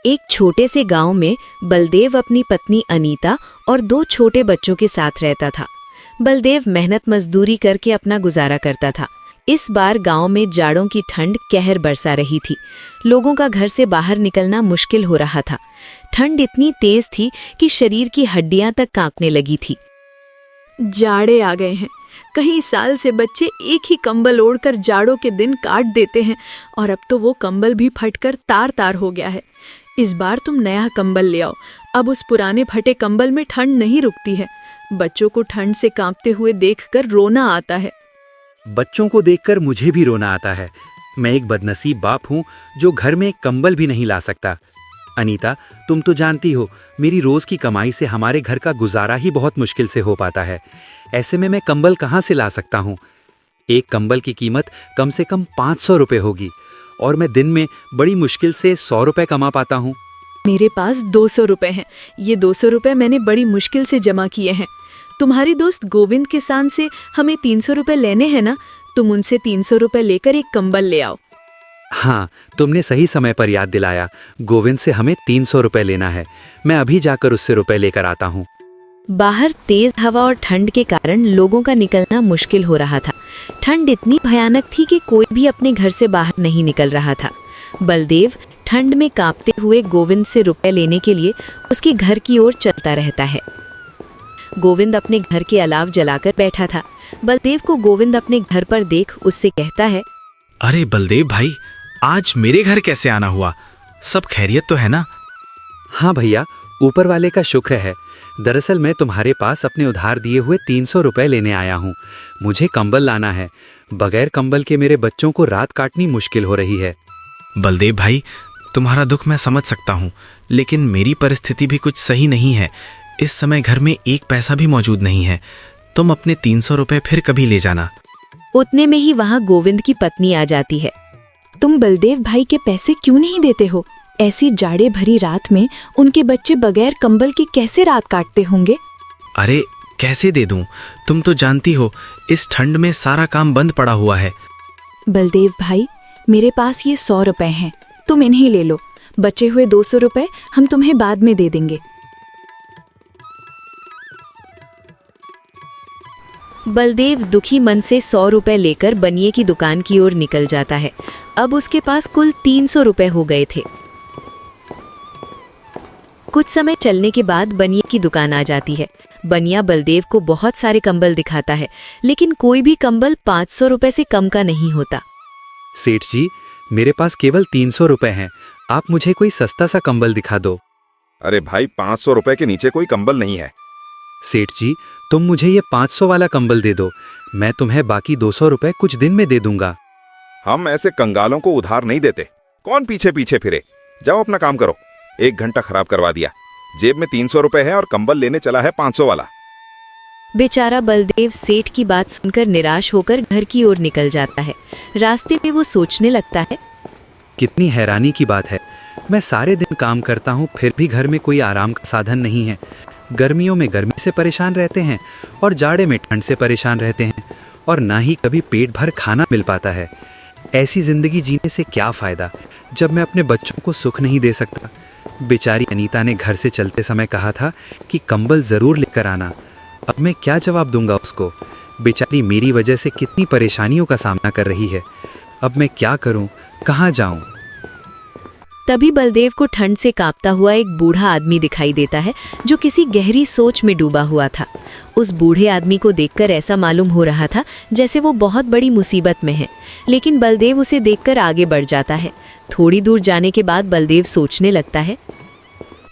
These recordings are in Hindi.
एक छोटे से गांव में बलदेव अपनी पत्नी अनीता और 2 छोटे बच्चों के साथ रहता था। बलदेव मेहनत मजदूरी करके अपना गुजारा करता था। इस बार गांव में जाड़ों की ठंड कहर बरसा रही थी। लोगों का घर से बाहर निकलना मुश्किल हो रहा था। ठंड इतनी तेज थी कि शरीर की हड्डियां तक कांपने लगी थी। जाड़े आ गए हैं। कई साल से बच्चे एक ही कंबल ओढ़कर जाड़ों के दिन काट देते हैं और अब तो वो कंबल भी फटकर तार तार हो गया है। इस बार तुम नया कंबल ले आओ। अब उस पुराने फटे कंबल में ठंड नहीं रुकती है। बच्चों को ठंड से कांपते हुए देखकर रोना आता है। बच्चों को देखकर मुझे भी रोना आता है। मैं एक बदनसीब बाप हूँ जो घर में एक कंबल भी नहीं ला सकता। अनीता, तुम तो जानती हो मेरी रोज की कमाई से हमारे घर का गुजारा ही बहुत मुश्किल से हो पाता है। ऐसे में मैं कंबल कहाँ से ला सकता हूँ? एक कंबल की कीमत कम से कम 500 रुपये होगी और मैं दिन में बड़ी मुश्किल से 100 रुपये कमा पाता हूँ। मेरे पास 200 रुपए हैं। ये 200 रुपए मैंने बड़ी मुश्किल से जमा किए हैं। तुम्हारी दोस्त गोविंद किसान से हमें 300 रुपए लेने हैं ना? तुम उनसे 300 रुपए लेकर एक कंबल ले आओ। हाँ, तुमने सही समय पर याद दिलाया। गोविंद से हमें 300 रुपये लेना है। मैं अभी जाकर उससे रुपए लेकर आता हूँ। बाहर तेज हवा और ठंड के कारण लोगों का निकलना मुश्किल हो रहा था। ठंड इतनी भयानक थी कि कोई भी अपने घर से बाहर नहीं निकल रहा था। बलदेव ठंड में कांपते हुए गोविंद से रुपए लेने के लिए उसके घर की ओर चलता रहता है। गोविंद अपने घर के अलाव जलाकर बैठा था। बलदेव को गोविंद अपने घर पर देख उससे कहता है, अरे बलदेव भाई, आज मेरे घर कैसे आना हुआ? सब खैरियत तो है ना? हाँ भैया, ऊपर वाले का शुक्र है। दरअसल मैं तुम्हारे पास अपने उधार दिए हुए 300 रुपये लेने आया हूँ। मुझे कंबल लाना है। बगैर कंबल के मेरे बच्चों को रात काटनी मुश्किल हो रही है। बलदेव भाई, तुम्हारा दुख मैं समझ सकता हूँ, लेकिन मेरी परिस्थिति भी कुछ सही नहीं है। इस समय घर में एक पैसा भी मौजूद नहीं है। तुम अपने 300 रुपये फिर कभी ले जाना। उतने में ही वहाँ गोविंद की पत्नी आ जाती है। तुम बलदेव भाई के पैसे क्यों नहीं देते हो? ऐसी जाड़े भरी रात में उनके बच्चे बगैर कंबल के कैसे रात काटते होंगे? अरे कैसे दे दूं? तुम तो जानती हो इस ठंड में सारा काम बंद पड़ा हुआ है। बलदेव भाई, मेरे पास ये 100 रुपए हैं। तुम इन्हें ले लो। बचे हुए 200 रुपए हम तुम्हें बाद में दे देंगे। बलदेव दुखी मन से 100 रुपए लेकर बनिए की दुकान की ओर निकल जाता है। अब उसके पास कुल 300 रुपए हो गए थे। कुछ समय चलने के बाद बनिए की दुकान आ जाती है। बनिया बलदेव को बहुत सारे कंबल दिखाता है, लेकिन कोई भी कंबल 500 रुपए से कम का नहीं होता। सेठ जी, मेरे पास केवल 300 रुपये हैं। आप मुझे कोई सस्ता सा कंबल दिखा दो। अरे भाई, 500 रुपए के नीचे कोई कंबल नहीं है। सेठ जी, तुम मुझे ये 500 वाला कंबल दे दो। मैं तुम्हें बाकी 200 रुपये कुछ दिन में दे दूंगा। हम ऐसे कंगालों को उधार नहीं देते। कौन पीछे पीछे फिरे? जाओ अपना काम करो। 1 घंटा खराब करवा दिया। जेब में 300 रुपए है और कंबल लेने चला है 500 वाला। बेचारा बलदेव सेठ की बात सुनकर निराश होकर घर की ओर निकल जाता है। रास्ते में वो सोचने लगता है, कितनी हैरानी की बात है। मैं सारे दिन काम करता हूँ, फिर भी घर में कोई आराम का साधन नहीं है। गर्मियों में गर्मी से परेशान रहते हैं और जाड़े में ठंड से परेशान रहते हैं, और ना ही कभी पेट भर खाना मिल पाता है। ऐसी जिंदगी जीने से क्या फ़ायदा जब मैं अपने बच्चों को सुख नहीं दे सकता। बेचारी अनीता ने घर से चलते समय कहा था कि कंबल ज़रूर लेकर आना। अब मैं क्या जवाब दूंगा उसको? बेचारी मेरी वजह से कितनी परेशानियों का सामना कर रही है। अब मैं क्या करूं, कहाँ जाऊं? तभी बलदेव को ठंड से कांपता हुआ एक बूढ़ा आदमी दिखाई देता है जो किसी गहरी सोच में डूबा हुआ था। उस बूढ़े आदमी को देखकर ऐसा मालूम हो रहा था जैसे वो बहुत बड़ी मुसीबत में है, लेकिन बलदेव उसे देखकर आगे बढ़ जाता है। थोड़ी दूर जाने के बाद बलदेव सोचने लगता है,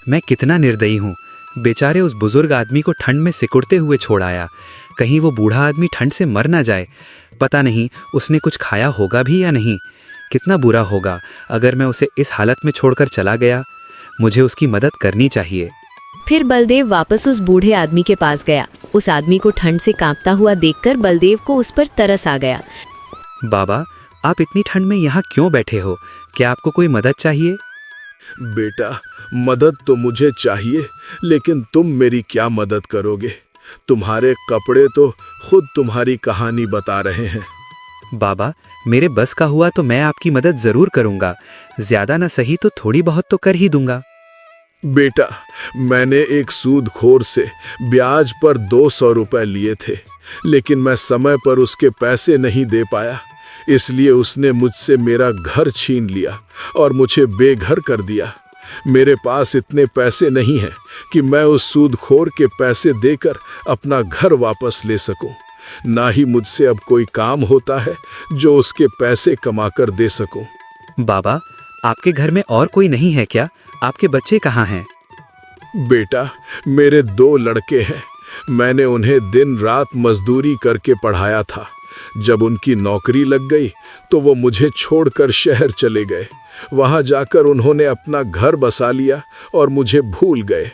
मैं कितना निर्दयी हूँ। बेचारे उस बुजुर्ग आदमी को ठंड में सिकुड़ते हुए छोड़ आया। कहीं वो बूढ़ा आदमी ठंड से मर ना जाए। पता नहीं उसने कुछ खाया होगा भी या नहीं। कितना बुरा होगा अगर मैं उसे इस हालत में छोड़कर चला गया। मुझे उसकी मदद करनी चाहिए। फिर बलदेव वापस उस बूढ़े आदमी के पास गया। उस आदमी को ठंड से कांपता हुआ देखकर बलदेव को उस पर तरस आ गया। बाबा, आप इतनी ठंड में यहाँ क्यों बैठे हो? क्या आपको कोई मदद चाहिए? बेटा, मदद तो मुझे चाहिए, लेकिन तुम मेरी क्या मदद करोगे? तुम्हारे कपड़े तो खुद तुम्हारी कहानी बता रहे हैं। बाबा, मेरे बस का हुआ तो मैं आपकी मदद जरूर करूंगा। ज्यादा न सही तो थोड़ी बहुत तो कर ही दूंगा। बेटा, मैंने एक सूदखोर से ब्याज पर 200 रुपए लिए थे, लेकिन मैं समय पर उसके पैसे नहीं दे पाया, इसलिए उसने मुझसे मेरा घर छीन लिया और मुझे बेघर कर दिया। मेरे पास इतने पैसे नहीं हैं कि मैं उस सूदखोर के पैसे देकर अपना घर वापस ले सकूं। ना ही मुझसे अब कोई काम होता है जो उसके पैसे कमाकर दे सकूं। बाबा, आपके घर में और कोई नहीं है क्या? आपके बच्चे कहाँ हैं? बेटा, मेरे 2 लड़के हैं। मैंने उन्हें दिन रात मजदूरी करके पढ़ाया था। जब उनकी नौकरी लग गई तो वो मुझे छोड़कर शहर चले गए। वहां जाकर उन्होंने अपना घर बसा लिया और मुझे भूल गए।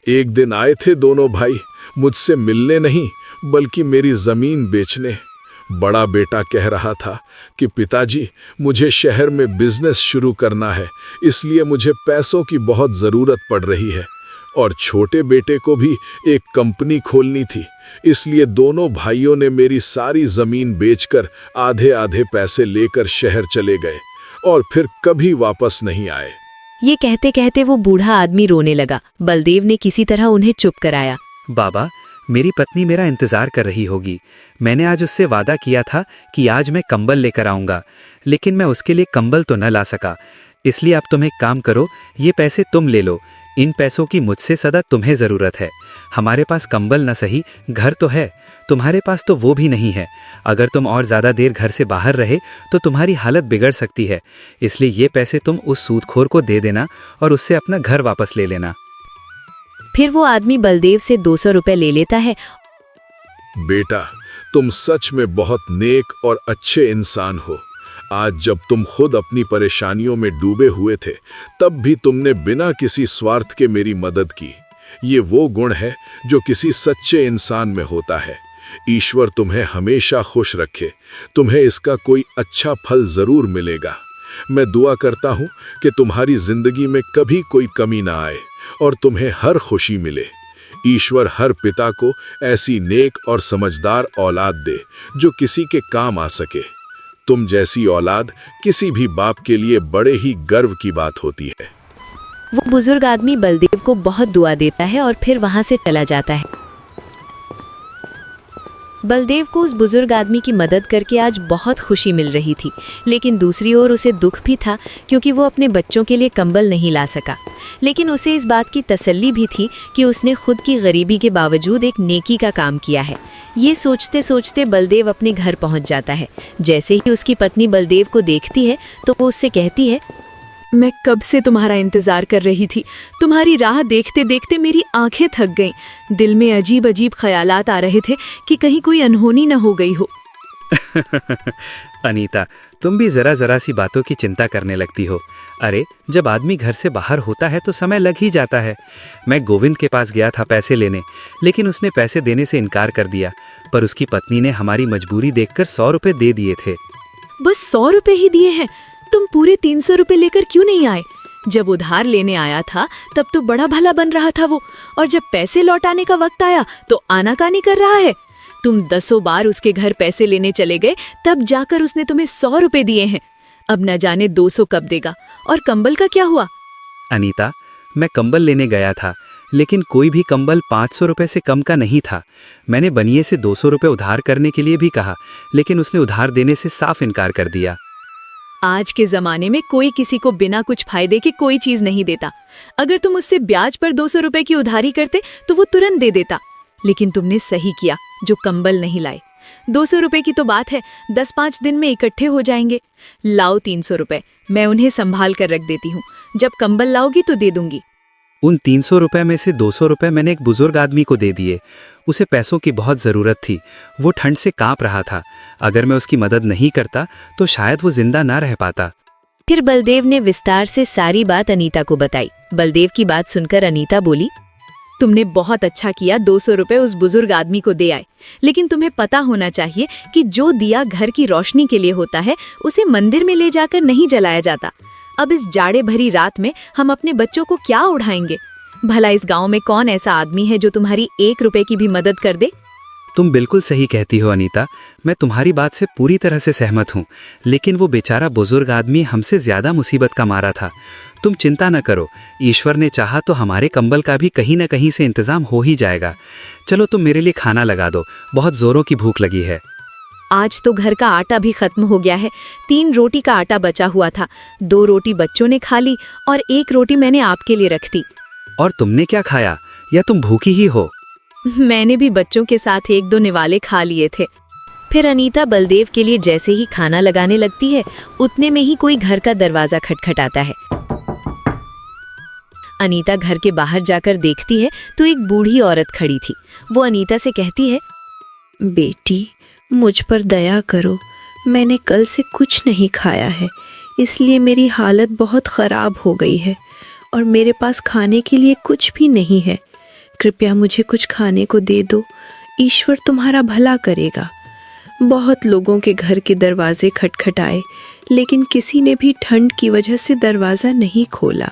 एक दिन आए थे दोनों भाई, मुझसे मिलने नहीं बल्कि मेरी जमीन बेचने। बड़ा बेटा कह रहा था कि पिताजी, मुझे शहर में बिजनेस शुरू करना है, इसलिए मुझे पैसों की बहुत ज़रूरत पड़ रही है। और छोटे बेटे को भी एक कंपनी खोलनी थी, इसलिए दोनों भाइयों ने मेरी सारी ज़मीन बेचकर आधे आधे पैसे लेकर शहर चले गए और फिर कभी वापस नहीं आए। ये कहते कहते वो बूढ़ा आदमी रोने लगा। बलदेव ने किसी तरह उन्हें चुप कराया। बाबा, मेरी पत्नी मेरा इंतजार कर रही होगी। मैंने आज उससे वादा किया था कि आज मैं कंबल लेकर आऊंगा, लेकिन मैं उसके लिए कंबल तो न ला सका। इसलिए अब तुम एक काम करो, ये पैसे तुम ले लो। इन पैसों की मुझसे सदा तुम्हें ज़रूरत है। हमारे पास कंबल न सही, घर तो है, तुम्हारे पास तो वो भी नहीं है। अगर तुम और ज़्यादा देर घर से बाहर रहे तो तुम्हारी हालत बिगड़ सकती है। इसलिए ये पैसे तुम उस सूदखोर को दे देना और उससे अपना घर वापस ले लेना। फिर वो आदमी बलदेव से 200 रुपए ले लेता है। बेटा, तुम सच में बहुत नेक और अच्छे इंसान हो। आज जब तुम खुद अपनी परेशानियों में डूबे हुए थे, तब भी तुमने बिना किसी स्वार्थ के मेरी मदद की। ये वो गुण है जो किसी सच्चे इंसान में होता है। ईश्वर तुम्हें हमेशा खुश रखे। तुम्हें इसका कोई अच्छा फल जरूर मिलेगा। मैं दुआ करता हूँ कि तुम्हारी जिंदगी में कभी कोई कमी ना आए और तुम्हें हर खुशी मिले। ईश्वर हर पिता को ऐसी नेक और समझदार औलाद दे जो किसी के काम आ सके। तुम जैसी औलाद किसी भी बाप के लिए बड़े ही गर्व की बात होती है। वो बुजुर्ग आदमी बलदेव को बहुत दुआ देता है और फिर वहां से चला जाता है। बलदेव को उस बुजुर्ग आदमी की मदद करके आज बहुत खुशी मिल रही थी, लेकिन दूसरी ओर उसे दुख भी था क्योंकि वो अपने बच्चों के लिए कंबल नहीं ला सका। लेकिन उसे इस बात की तसल्ली भी थी कि उसने खुद की गरीबी के बावजूद एक नेकी का काम किया है। ये सोचते सोचते बलदेव अपने घर पहुंच जाता है। जैसे ही उसकी पत्नी बलदेव को देखती है तो वो उससे कहती है, मैं कब से तुम्हारा इंतजार कर रही थी। तुम्हारी राह देखते देखते मेरी आंखें थक गईं। दिल में अजीब अजीब ख्यालात आ रहे थे कि कहीं कोई अनहोनी न हो गई हो। अनीता, तुम भी जरा जरा सी बातों की चिंता करने लगती हो। अरे, जब आदमी घर से बाहर होता है तो समय लग ही जाता है। मैं गोविंद के पास गया था पैसे लेने, लेकिन उसने पैसे देने से इनकार कर दिया। पर उसकी पत्नी ने हमारी मजबूरी देखकर 100 रुपए दे दिए थे। बस 100 रुपए ही दिए हैं? तुम पूरे 300 रुपए लेकर क्यों नहीं आए? जब उधार लेने आया था तब तो बड़ा भला बन रहा था वो, और जब पैसे लौटाने का वक्त आया तो आनाकानी कर रहा है। तुम 10 बार उसके घर पैसे लेने चले गए, तब जाकर उसने तुम्हें 100 रुपए दिए हैं। अब न जाने 200 कब देगा। और कंबल का क्या हुआ? अनीता, मैं कंबल लेने गया था, लेकिन कोई भी कंबल 500 रुपए से कम का नहीं था। मैंने बनिए से 200 रुपए उधार करने के लिए भी कहा, लेकिन उसने उधार देने से साफ इनकार कर दिया। आज के जमाने में कोई किसी को बिना कुछ फायदे के कोई चीज नहीं देता। अगर तुम उससे ब्याज पर 200 रुपए की उधारी करते तो वो तुरंत दे देता। लेकिन तुमने सही किया जो कंबल नहीं लाए। 200 रुपए की तो बात है, 10-5 दिन में इकट्ठे हो जाएंगे। लाओ 300 रुपए, मैं उन्हें संभाल कर रख देती हूँ। जब कंबल लाओगी तो दे दूंगी। उन 300 रुपए में से 200 रुपए मैंने एक बुजुर्ग आदमी को दे दिए। उसे पैसों की बहुत ज़रूरत थी। वो ठंड से कांप रहा था। अगर मैं उसकी मदद नहीं करता तो शायद वो जिंदा ना रह पाता। फिर बलदेव ने विस्तार से सारी बात अनीता को बताई। बलदेव की बात सुनकर अनीता बोली, तुमने बहुत अच्छा किया, 200 रुपए उस बुजुर्ग आदमी को दे आए। लेकिन तुम्हें पता होना चाहिए कि जो दिया घर की रोशनी के लिए होता है, उसे मंदिर में ले जाकर नहीं जलाया जाता। अब इस जाड़े भरी रात में हम अपने बच्चों को क्या उड़ाएंगे? भला इस गांव में कौन ऐसा आदमी है जो तुम्हारी 1 रुपए की भी मदद कर दे? तुम बिल्कुल सही कहती हो अनीता, मैं तुम्हारी बात से पूरी तरह से सहमत हूँ। लेकिन वो बेचारा बुजुर्ग आदमी हमसे ज़्यादा मुसीबत का मारा था। तुम चिंता न करो, ईश्वर ने चाहा तो हमारे कंबल का भी कहीं न कहीं से इंतज़ाम हो ही जाएगा। चलो तुम मेरे लिए खाना लगा दो, बहुत ज़ोरों की भूख लगी है। आज तो घर का आटा भी खत्म हो गया है। 3 रोटी का आटा बचा हुआ था, 2 रोटी बच्चों ने खा ली और 1 रोटी मैंने आपके लिए रख दी। और तुमने क्या खाया, या तुम भूखी ही हो? मैंने भी बच्चों के साथ 1-2 निवाले खा लिए थे। फिर अनीता बलदेव के लिए जैसे ही खाना लगाने लगती है, उतने में ही कोई घर का दरवाजा खटखटाता है। अनीता घर के बाहर जाकर देखती है तो एक बूढ़ी औरत खड़ी थी। वो अनीता से कहती है, बेटी, मुझ पर दया करो। मैंने कल से कुछ नहीं खाया है, इसलिए मेरी हालत बहुत ख़राब हो गई है और मेरे पास खाने के लिए कुछ भी नहीं है। कृपया मुझे कुछ खाने को दे दो, ईश्वर तुम्हारा भला करेगा। बहुत लोगों के घर के दरवाजे खटखटाए, लेकिन किसी ने भी ठंड की वजह से दरवाज़ा नहीं खोला।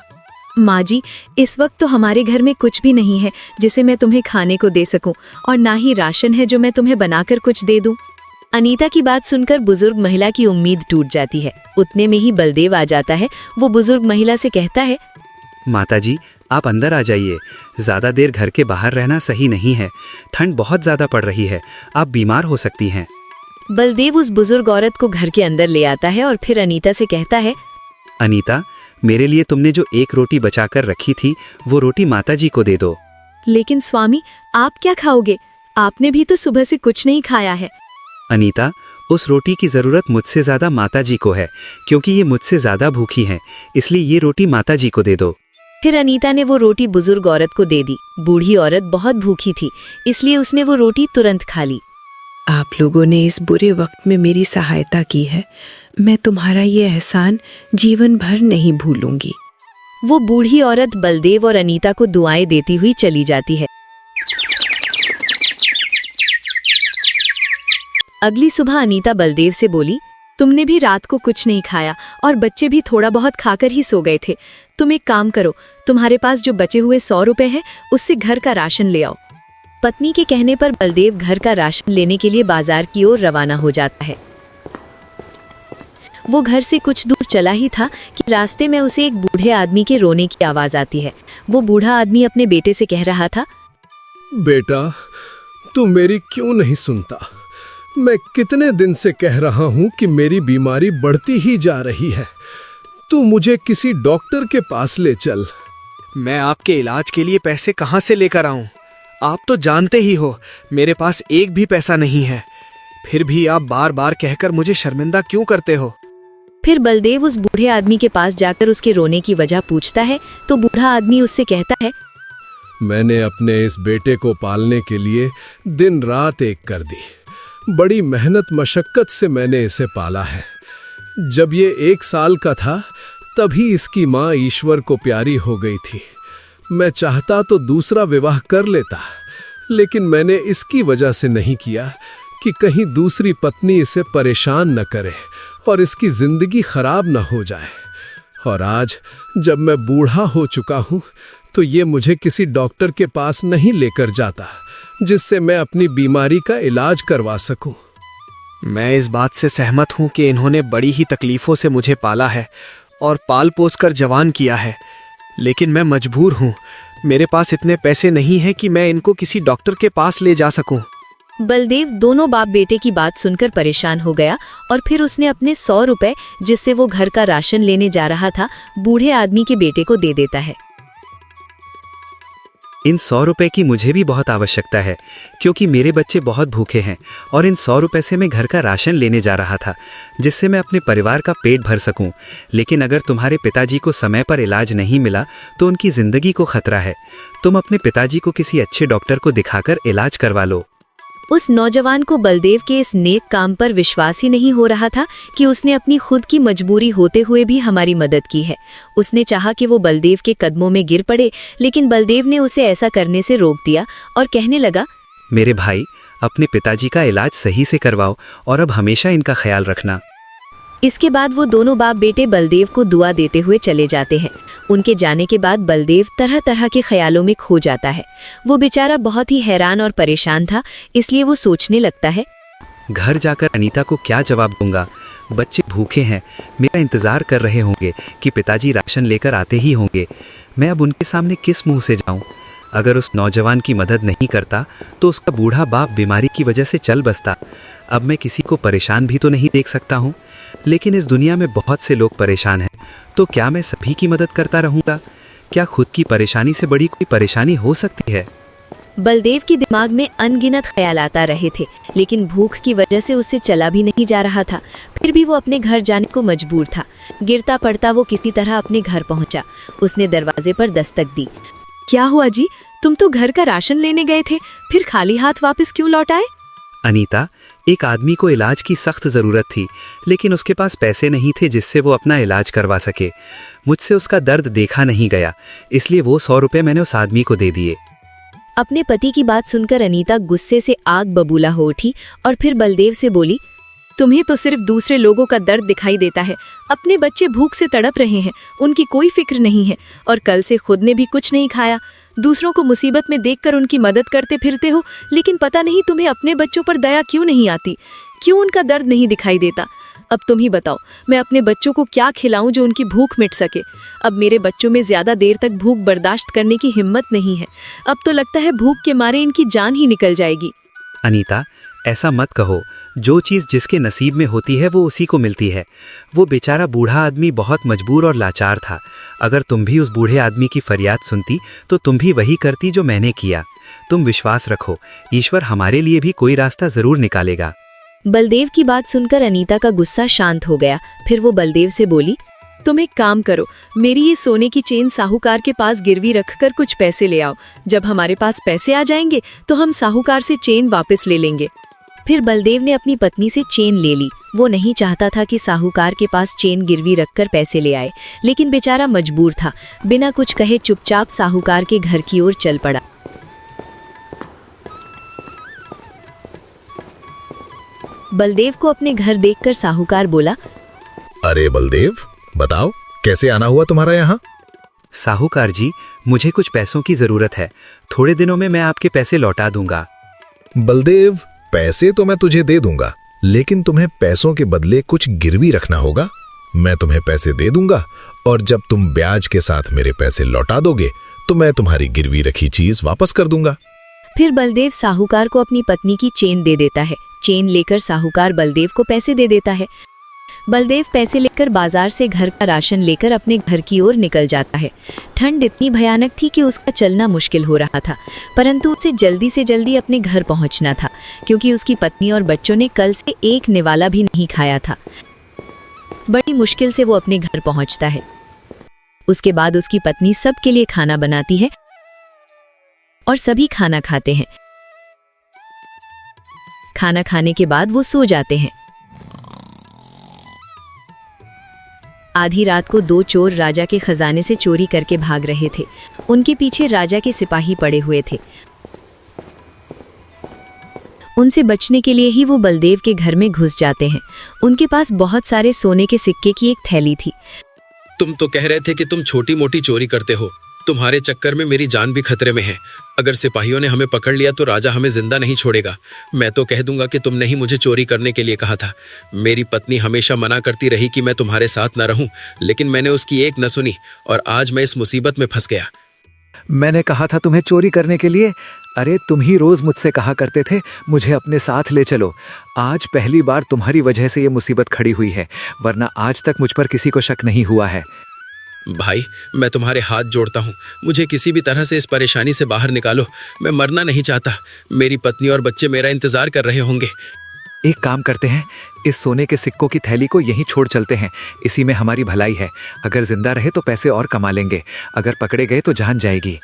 माँ जी, इस वक्त तो हमारे घर में कुछ भी नहीं है जिसे मैं तुम्हें खाने को दे सकूं, और ना ही राशन है जो मैं तुम्हें बनाकर कुछ दे दूं। अनीता की बात सुनकर बुजुर्ग महिला की उम्मीद टूट जाती है। उतने में ही बलदेव आ जाता है। वो बुजुर्ग महिला से कहता है, माताजी, आप अंदर आ जाइए। ज़्यादा देर घर के बाहर रहना सही नहीं है, ठंड बहुत ज़्यादा पड़ रही है, आप बीमार हो सकती हैं। बलदेव उस बुजुर्ग औरत को घर के अंदर ले आता है और फिर अनीता से कहता है, अनीता, मेरे लिए तुमने जो 1 रोटी बचाकर रखी थी, वो रोटी माताजी को दे दो। लेकिन स्वामी, आप क्या खाओगे? आपने भी तो सुबह से कुछ नहीं खाया है। अनीता, उस रोटी की ज़रूरत मुझसे ज़्यादा माताजी को है, क्योंकि ये मुझसे ज़्यादा भूखी हैं, इसलिए ये रोटी माताजी को दे दो। फिर अनीता ने वो रोटी बुजुर्ग औरत को दे दी। बूढ़ी औरत बहुत भूखी थी, इसलिए उसने वो रोटी तुरंत खा ली। आप लोगों ने इस बुरे वक्त में मेरी सहायता की है, मैं तुम्हारा ये एहसान जीवन भर नहीं भूलूंगी। वो बूढ़ी औरत बलदेव और अनीता को दुआएं देती हुई चली जाती है। अगली सुबह अनीता बलदेव से बोली, तुमने भी रात को कुछ नहीं खाया और बच्चे भी थोड़ा बहुत खाकर ही सो गए थे। तुम एक काम करो, तुम्हारे पास जो बचे हुए 100 रुपए हैं, उससे घर का राशन ले आओ। पत्नी के कहने पर बलदेव घर का राशन लेने के लिए बाजार की ओर रवाना हो जाता है। वो घर से कुछ दूर चला ही था कि रास्ते में उसे एक बूढ़े आदमी के रोने की आवाज आती है। वो बूढ़ा आदमी अपने बेटे से कह रहा था, बेटा, तू मेरी क्यों नहीं सुनता? मैं कितने दिन से कह रहा हूं कि मेरी बीमारी बढ़ती ही जा रही है। तू मुझे किसी डॉक्टर के पास ले चल। मैं आपके इलाज के लिए पैसे कहाँ से लेकर आऊं? आप तो जानते ही हो, मेरे पास एक भी पैसा नहीं है। फिर भी आप बार बार कहकर मुझे शर्मिंदा क्यों करते हो? फिर बलदेव उस बूढ़े आदमी के पास जाकर उसके रोने की वजह पूछता है तो बूढ़ा आदमी उससे कहता है, मैंने अपने इस बेटे को पालने के लिए दिन रात एक कर दी। बड़ी मेहनत मशक्कत से मैंने इसे पाला है। जब ये 1 साल का था, तभी इसकी माँ ईश्वर को प्यारी हो गई थी। मैं चाहता तो दूसरा विवाह कर लेता, लेकिन मैंने इसकी वजह से नहीं किया कि कहीं दूसरी पत्नी इसे परेशान न करे और इसकी जिंदगी खराब न हो जाए। और आज जब मैं बूढ़ा हो चुका हूँ, तो ये मुझे किसी डॉक्टर के पास नहीं लेकर जाता, जिससे मैं अपनी बीमारी का इलाज करवा सकूं। मैं इस बात से सहमत हूं कि इन्होंने बड़ी ही तकलीफों से मुझे पाला है और पाल पोस कर जवान किया है, लेकिन मैं मजबूर हूं। मेरे पास इतने पैसे नहीं हैं कि मैं इनको किसी डॉक्टर के पास ले जा सकूं। बलदेव दोनों बाप बेटे की बात सुनकर परेशान हो गया और फिर उसने अपने 100 रुपए, जिससे वो घर का राशन लेने जा रहा था, बूढ़े आदमी के बेटे को दे देता है। इन 100 रुपए की मुझे भी बहुत आवश्यकता है, क्योंकि मेरे बच्चे बहुत भूखे हैं और इन 100 रुपए से मैं घर का राशन लेने जा रहा था, जिससे मैं अपने परिवार का पेट भर सकूं। लेकिन अगर तुम्हारे पिताजी को समय पर इलाज नहीं मिला तो उनकी ज़िंदगी को खतरा है। तुम अपने पिताजी को किसी अच्छे डॉक्टर को दिखाकर इलाज करवा लो। उस नौजवान को बलदेव के इस नेक काम पर विश्वास ही नहीं हो रहा था कि उसने अपनी खुद की मजबूरी होते हुए भी हमारी मदद की है। उसने चाहा कि वो बलदेव के कदमों में गिर पड़े, लेकिन बलदेव ने उसे ऐसा करने से रोक दिया और कहने लगा, मेरे भाई, अपने पिताजी का इलाज सही से करवाओ और अब हमेशा इनका ख्याल रखना। इसके बाद वो दोनों बाप बेटे बलदेव को दुआ देते हुए चले जाते हैं। उनके जाने के बाद बलदेव तरह तरह के ख्यालों में खो जाता है। वो बेचारा बहुत ही हैरान और परेशान था, इसलिए वो सोचने लगता है, घर जाकर अनीता को क्या जवाब दूंगा। बच्चे भूखे हैं, मेरा इंतज़ार कर रहे होंगे कि पिताजी राशन लेकर आते ही होंगे। मैं अब उनके सामने किस मुंह से जाऊं? अगर उस नौजवान की मदद नहीं करता तो उसका बूढ़ा बाप बीमारी की वजह से चल बसता। अब मैं किसी को परेशान भी तो नहीं देख सकता हूँ। लेकिन इस दुनिया में बहुत से लोग परेशान हैं, तो क्या मैं सभी की मदद करता रहूँगा? क्या खुद की परेशानी से बड़ी कोई परेशानी हो सकती है? बलदेव के दिमाग में अनगिनत ख्याल आता रहे थे, लेकिन भूख की वजह से उससे चला भी नहीं जा रहा था। फिर भी वो अपने घर जाने को मजबूर था। गिरता पड़ता वो किसी तरह अपने घर पहुंचा। उसने दरवाजे पर दस्तक दी। क्या हुआ जी, तुम तो घर का राशन लेने गए थे, फिर खाली हाथ वापस क्यों लौट आए? अनीता, एक आदमी को इलाज की सख्त ज़रूरत थी, लेकिन उसके पास पैसे नहीं थे जिससे वो अपना इलाज करवा सके। मुझसे उसका दर्द देखा नहीं गया, इसलिए वो 100 रुपये मैंने उस आदमी को दे दिए। अपने पति की बात सुनकर अनीता गुस्से से आग बबूला हो उठी और फिर बलदेव से बोली, तुम्हें तो सिर्फ दूसरे लोगों का दर्द दिखाई देता है। अपने बच्चे भूख से तड़प रहे हैं, उनकी कोई फिक्र नहीं है, और कल से खुद ने भी कुछ नहीं खाया। दूसरों को मुसीबत में देखकर उनकी मदद करते फिरते हो, लेकिन पता नहीं तुम्हें अपने बच्चों पर दया क्यों नहीं आती, क्यों उनका दर्द नहीं दिखाई देता। अब तुम ही बताओ, मैं अपने बच्चों को क्या खिलाऊं जो उनकी भूख मिट सके। अब मेरे बच्चों में ज्यादा देर तक भूख बर्दाश्त करने की हिम्मत नहीं है। अब तो लगता है भूख के मारे इनकी जान ही निकल जाएगी। अनीता, ऐसा मत कहो। जो चीज़ जिसके नसीब में होती है वो उसी को मिलती है। वो बेचारा बूढ़ा आदमी बहुत मजबूर और लाचार था। अगर तुम भी उस बूढ़े आदमी की फरियाद सुनती तो तुम भी वही करती जो मैंने किया। तुम विश्वास रखो, ईश्वर हमारे लिए भी कोई रास्ता ज़रूर निकालेगा। बलदेव की बात सुनकर अनीता का गुस्सा शांत हो गया। फिर वो बलदेव से बोली, तुम एक काम करो, मेरी ये सोने की चेन साहूकार के पास गिरवी रखकर कुछ पैसे ले आओ। जब हमारे पास पैसे आ जाएंगे तो हम साहूकार से चेन वापस ले लेंगे। फिर बलदेव ने अपनी पत्नी से चेन ले ली। वो नहीं चाहता था कि साहूकार के पास चेन गिरवी रखकर पैसे ले आए, लेकिन बेचारा मजबूर था। बिना कुछ कहे चुपचाप साहूकार के घर की ओर चल पड़ा। बलदेव को अपने घर देखकर साहूकार बोला, अरे बलदेव, बताओ कैसे आना हुआ तुम्हारा यहाँ? साहूकार जी, मुझे कुछ पैसों की ज़रूरत है। थोड़े दिनों में मैं आपके पैसे लौटा दूंगा। बलदेव, पैसे तो मैं तुझे दे दूंगा, लेकिन तुम्हें पैसों के बदले कुछ गिरवी रखना होगा। मैं तुम्हें पैसे दे दूंगा और जब तुम ब्याज के साथ मेरे पैसे लौटा दोगे तो मैं तुम्हारी गिरवी रखी चीज वापस कर दूंगा। फिर बलदेव साहूकार को अपनी पत्नी की चेन दे देता है। चेन लेकर साहूकार बलदेव को पैसे दे देता है। बलदेव पैसे लेकर बाजार से घर का राशन लेकर अपने घर की ओर निकल जाता है। ठंड इतनी भयानक थी कि उसका चलना मुश्किल हो रहा था, परंतु उसे जल्दी से जल्दी अपने घर पहुंचना था, क्योंकि उसकी पत्नी और बच्चों ने कल से एक निवाला भी नहीं खाया था। बड़ी मुश्किल से वो अपने घर पहुंचता है। उसके बाद उसकी पत्नी सबके लिए खाना बनाती है और सभी खाना खाते हैं। खाना खाने के बाद वो सो जाते हैं। आधी रात को 2 चोर राजा के खजाने से चोरी करके भाग रहे थे। उनके पीछे राजा के सिपाही पड़े हुए थे। उनसे बचने के लिए ही वो बलदेव के घर में घुस जाते हैं। उनके पास बहुत सारे सोने के सिक्के की एक थैली थी। तुम तो कह रहे थे कि तुम छोटी मोटी चोरी करते हो। तुम्हारे चक्कर में मेरी जान भी खतरे में है। अगर सिपाहियों ने हमें पकड़ लिया तो राजा हमें जिंदा नहीं छोड़ेगा। मैं तो कह दूंगा कि तुमने ही मुझे चोरी करने के लिए कहा था। मेरी पत्नी हमेशा मना करती रही कि मैं तुम्हारे साथ न रहूं, लेकिन मैंने उसकी एक न सुनी और आज मैं इस मुसीबत में फंस गया। मैंने कहा था तुम्हें चोरी करने के लिए। अरे तुम ही रोज मुझसे कहा करते थे मुझे अपने साथ ले चलो। आज पहली बार तुम्हारी वजह से ये मुसीबत खड़ी हुई है, वरना आज तक मुझ पर किसी को शक नहीं हुआ है। भाई, मैं तुम्हारे हाथ जोड़ता हूँ, मुझे किसी भी तरह से इस परेशानी से बाहर निकालो। मैं मरना नहीं चाहता। मेरी पत्नी और बच्चे मेरा इंतजार कर रहे होंगे। एक काम करते हैं, इस सोने के सिक्कों की थैली को यहीं छोड़ चलते हैं। इसी में हमारी भलाई है। अगर जिंदा रहे तो पैसे और कमा लेंगे, अगर पकड़े गए तो जान जाएगी।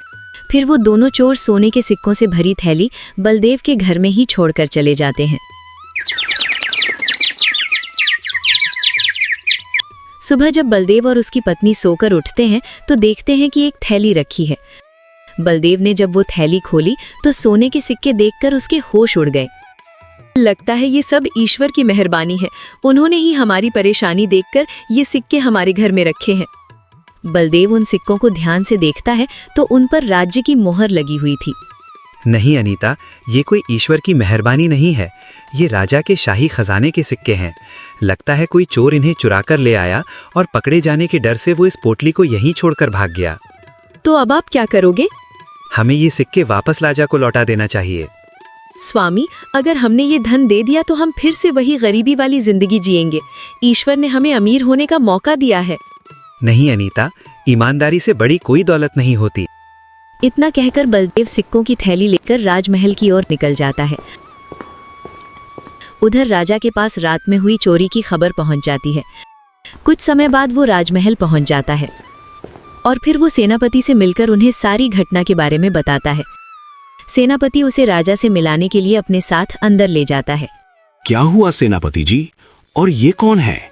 फिर वो दोनों चोर सोने के सिक्कों से भरी थैली बलदेव के घर में ही छोड़कर चले जाते हैं। सुबह जब बलदेव और उसकी पत्नी सोकर उठते हैं तो देखते हैं कि एक थैली रखी है। बलदेव ने जब वो थैली खोली तो सोने के सिक्के देखकर उसके होश उड़ गए। लगता है ये सब ईश्वर की मेहरबानी है। उन्होंने ही हमारी परेशानी देखकर ये सिक्के हमारे घर में रखे हैं। बलदेव उन सिक्कों को ध्यान से देखता है तो उन पर राज्य की मोहर लगी हुई थी। नहीं अनीता, ये कोई ईश्वर की मेहरबानी नहीं है, ये राजा के शाही खजाने के सिक्के हैं। लगता है कोई चोर इन्हें चुरा कर ले आया और पकड़े जाने के डर से वो इस पोटली को यहीं छोड़कर भाग गया। तो अब आप क्या करोगे? हमें ये सिक्के वापस राजा को लौटा देना चाहिए। स्वामी, अगर हमने ये धन दे दिया तो हम फिर से वही गरीबी वाली जिंदगी जिएंगे। ईश्वर ने हमें अमीर होने का मौका दिया है। नहीं अनीता, ईमानदारी से बड़ी कोई दौलत नहीं होती। इतना कहकर बलदेव सिक्कों की थैली लेकर राजमहल की ओर निकल जाता है। उधर राजा के पास रात में हुई चोरी की खबर पहुंच जाती है। कुछ समय बाद वो राजमहल पहुंच जाता है और फिर वो सेनापति से मिलकर उन्हें सारी घटना के बारे में बताता है। सेनापति उसे राजा से मिलाने के लिए अपने साथ अंदर ले जाता है। क्या हुआ सेनापति जी, और ये कौन है?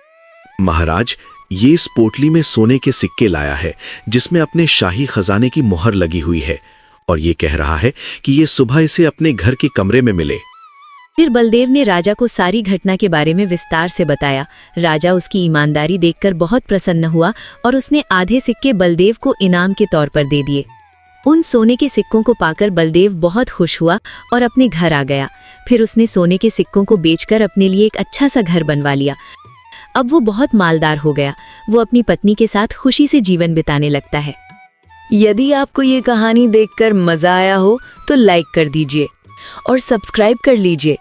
महाराज, ये इस पोटली में सोने के सिक्के लाया है जिसमें अपने शाही खजाने की मोहर लगी हुई है, और ये कह रहा है कि ये सुबह इसे अपने घर के कमरे में मिले। फिर बलदेव ने राजा को सारी घटना के बारे में विस्तार से बताया। राजा उसकी ईमानदारी देखकर बहुत प्रसन्न हुआ और उसने आधे सिक्के बलदेव को इनाम के तौर पर दे दिए। उन सोने के सिक्कों को पाकर बलदेव बहुत खुश हुआ और अपने घर आ गया। फिर उसने सोने के सिक्कों को बेचकर अपने लिए एक अच्छा सा घर बनवा लिया। अब वो बहुत मालदार हो गया। वो अपनी पत्नी के साथ खुशी से जीवन बिताने लगता है। यदि आपको ये कहानी देखकर मजा आया हो तो लाइक कर दीजिए और सब्सक्राइब कर लीजिए